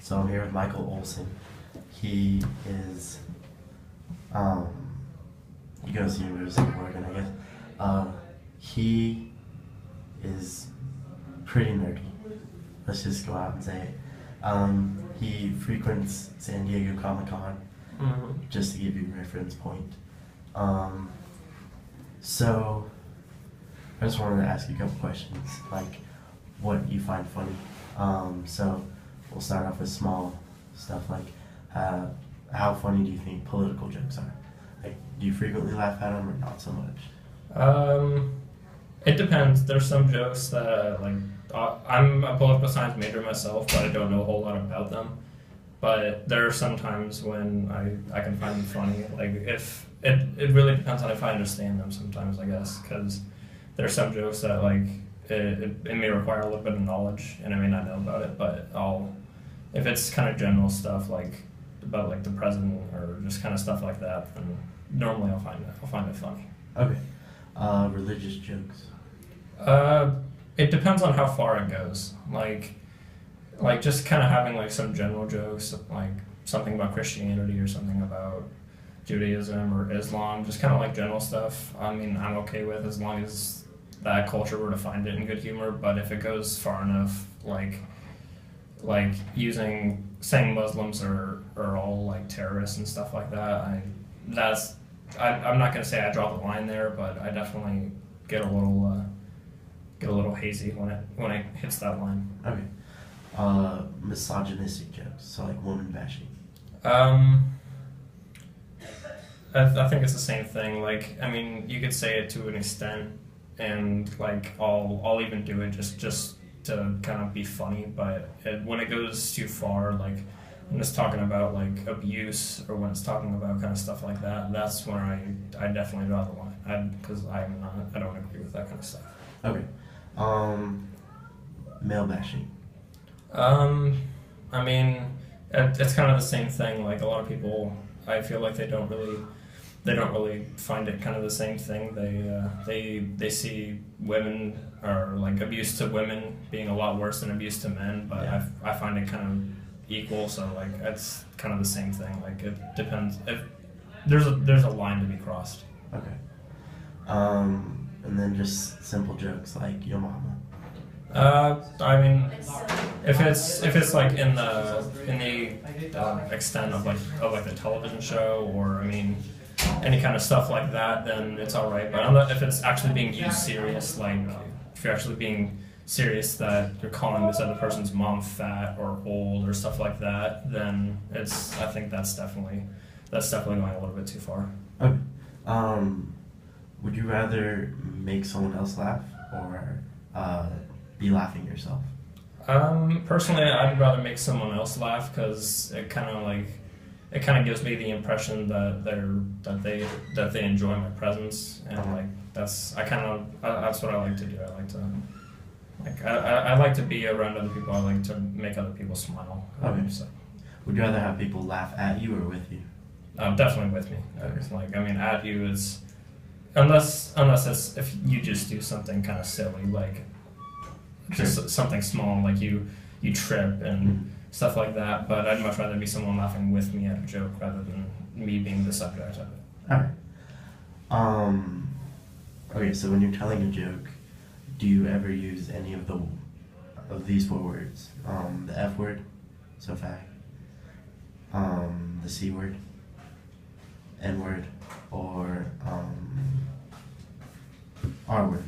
So I'm here with Michael Olson. He is, he goes to University of Oregon, I guess. He is pretty nerdy. Let's just go out and say it. He frequents San Diego Comic-Con, just to give you a reference point. So I just wanted to ask you a couple questions, like what you find funny. So we'll start off with small stuff like how funny do you think political jokes are? Like, do you frequently laugh at them or not so much? It depends. There's some jokes that I'm a political science major myself, but I don't know a whole lot about them. But there are some times when I can find them funny. Like if it really depends on if I understand them sometimes, I guess, because there's some jokes that it may require a little bit of knowledge and I may not know about it, but if it's kind of general stuff like about like the president or just kind of stuff like that, then normally I'll find it funny. Okay. Religious jokes. It depends on how far it goes. Like just kind of having like some general jokes, like something about Christianity or something about Judaism or Islam, just kind of like general stuff. I mean, I'm okay with as long as that culture were to find it in good humor. But if it goes far enough, like saying Muslims are all like terrorists and stuff like that, I'm not gonna say I draw the line there, but I definitely get a little hazy when it hits that line. Okay. Misogynistic jokes, so like woman bashing. I think it's the same thing. Like, I mean, you could say it to an extent, and like I'll even do it just to kind of be funny. But when it goes too far, like when it's talking about like abuse or when it's talking about kind of stuff like that, that's when I definitely draw the line. Because I don't agree with that kind of stuff. Okay. Male bashing. I mean, it's kind of the same thing. Like a lot of people, I feel like they don't really find it kind of the same thing. They see women or like abuse to women being a lot worse than abuse to men, but yeah. I find it kind of equal. So like it's kind of the same thing. Like it depends. There's a line to be crossed. Okay. And then just simple jokes like yo mama. I mean, if it's like in the extent of like the television show, or I mean any kind of stuff like that, then it's all right. But if it's actually being used serious, like if you're actually being serious that you're calling this other person's mom fat or old or stuff like that, then I think that's definitely going a little bit too far. Okay. Would you rather make someone else laugh or be laughing yourself? Personally, I'd rather make someone else laugh because it kind of gives me the impression that they enjoy my presence, and like that's what I like to do. I like to be around other people. I like to make other people smile. Okay. So. Would you rather have people laugh at you or with you? Definitely with me. Okay. Like, I mean, at you is unless it's if you just do something kind of silly, like just something small, like you trip and stuff like that. But I'd much rather be someone laughing with me at a joke rather than me being the subject of it. All right. Okay, so when you're telling a joke, do you ever use any of these 4 words? The F word, so fag. The C word, N word, or R word.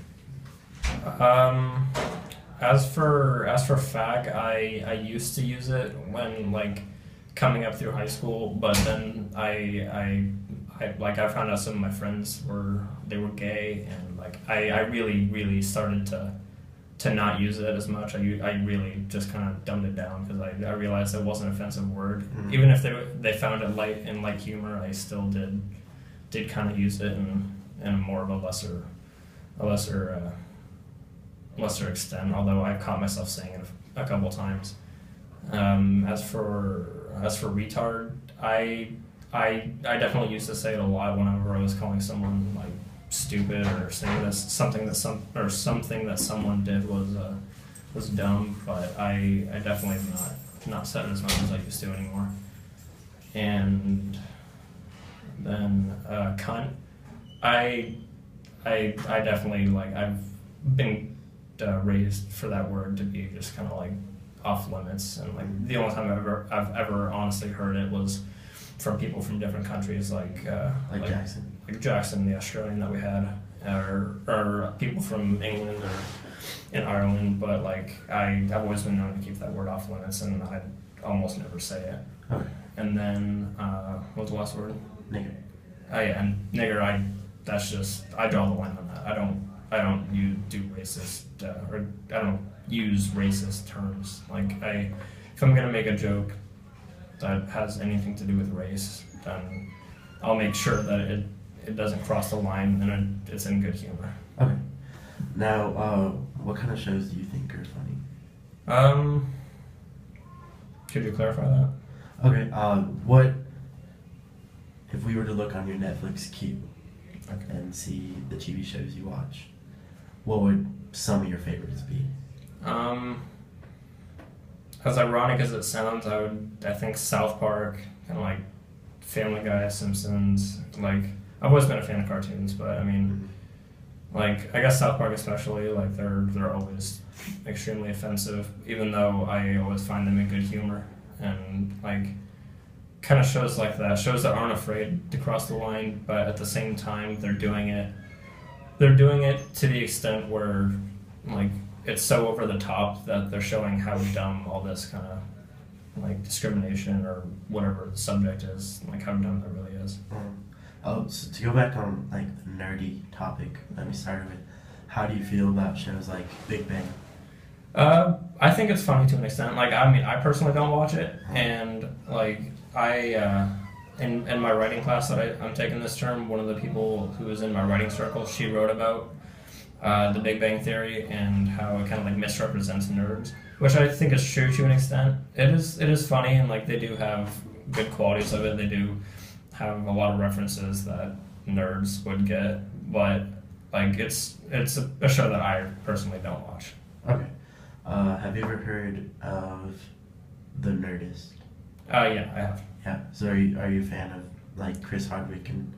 As for fag, I used to use it when like coming up through high school, but then I found out some of my friends were gay, and like I really started to not use it as much. I really just kind of dumbed it down because I realized it wasn't an offensive word. Mm-hmm. Even if they found it light humor, I still did kind of use it in more of a lesser extent, although I've caught myself saying it a couple times. As for retard, I definitely used to say it a lot whenever I was calling someone like stupid or saying that something that someone did was dumb, but I definitely have not said as much as I used to anymore. And then cunt. I definitely like I've been raised for that word to be just kind of like off limits, and like the only time I've ever honestly heard it was from people from different countries, like Jackson, the Australian that we had, or people from England or in Ireland. But like I've always been known to keep that word off limits, and I almost never say it. Okay. And then what was the last word? Nigger. Oh yeah, and nigger. That's just I draw the line on that. I don't do racist or I don't use racist terms. Like if I'm gonna make a joke that has anything to do with race, then I'll make sure that it doesn't cross the line and it's in good humor. Okay. Now, what kind of shows do you think are funny? Could you clarify that? Okay. What if we were to look on your Netflix queue and see the TV shows you watch? What would some of your favorites be? As ironic as it sounds, I think South Park and like Family Guy, Simpsons. Like I've always been a fan of cartoons, but I mean, like I guess South Park especially. Like they're always extremely offensive, even though I always find them in good humor, and like kind of shows like that, shows that aren't afraid to cross the line, but at the same time they're doing it to the extent where like it's so over the top that they're showing how dumb all this kind of like discrimination or whatever the subject is, like how dumb that really is. So to go back on like the nerdy topic that we started with, how do you feel about shows like Big Bang? I think it's funny to an extent. Like I mean, I personally don't watch it, and like in my writing class that I'm taking this term, one of the people who was in my writing circle, she wrote about the Big Bang Theory and how it kind of like misrepresents nerds, which I think is true to an extent. It is funny, and like they do have good qualities of it. They do have a lot of references that nerds would get, but like it's a show that I personally don't watch. Okay. Have you ever heard of the Nerdist? Yeah, I have. Yeah. So are you a fan of like Chris Hardwick and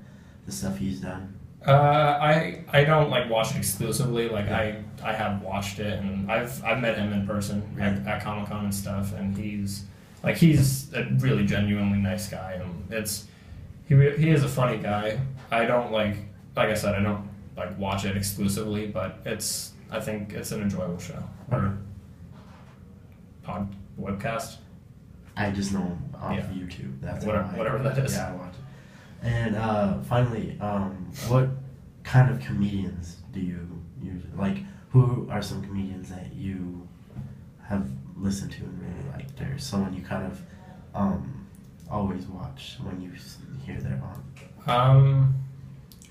the stuff he's done? I don't like watch it exclusively. Like I have watched it, and I've met him in person at Comic-Con and stuff, and he's a really genuinely nice guy, and he is a funny guy. I don't like I said, I don't like watch it exclusively, but I think it's an enjoyable show. Or webcast. I just know him off YouTube. That's whatever that is. Yeah, I watch it. And finally, what kind of comedians do you like? Who are some comedians that you have listened to and really liked? Or someone you kind of always watch when you hear they're on?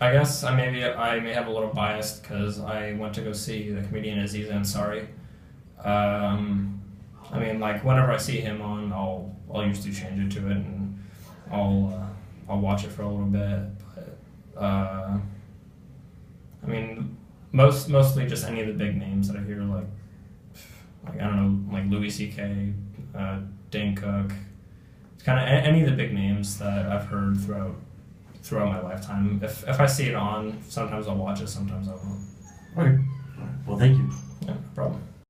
I guess I may have a little bias because I went to go see the comedian Aziz Ansari. I mean, like whenever I see him on, I'll usually change it to it, and I'll watch it for a little bit. But I mean, mostly just any of the big names that I hear, like I don't know, like Louis C.K., Dane Cook. It's kind of any of the big names that I've heard throughout my lifetime. If I see it on, sometimes I'll watch it, sometimes I won't. Okay. Well, thank you.